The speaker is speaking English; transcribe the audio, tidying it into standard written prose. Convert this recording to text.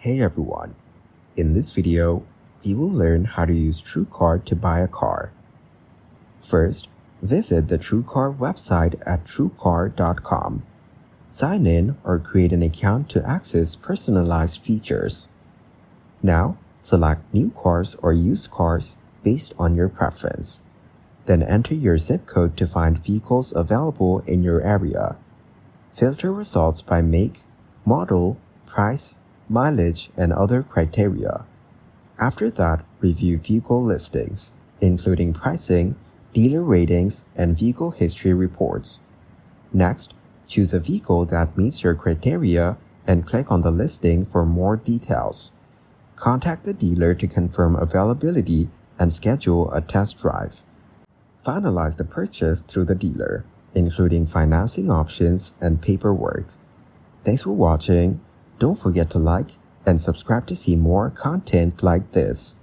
Hey everyone, in this video, we will learn how to use Truecar to buy a car. First, visit the Truecar website at truecar.com. Sign in or create an account to access personalized features. Now, select new cars or used cars based on your preference. Then enter your zip code to find vehicles available in your area. Filter results by make, model, price, mileage, and other criteria. After that, review vehicle listings, including pricing, dealer ratings, and vehicle history reports. Next, choose a vehicle that meets your criteria and click on the listing for more details. Contact the dealer to confirm availability and schedule a test drive. Finalize the purchase through the dealer, including financing options and paperwork. Thanks for watching. Don't forget to like and subscribe to see more content like this.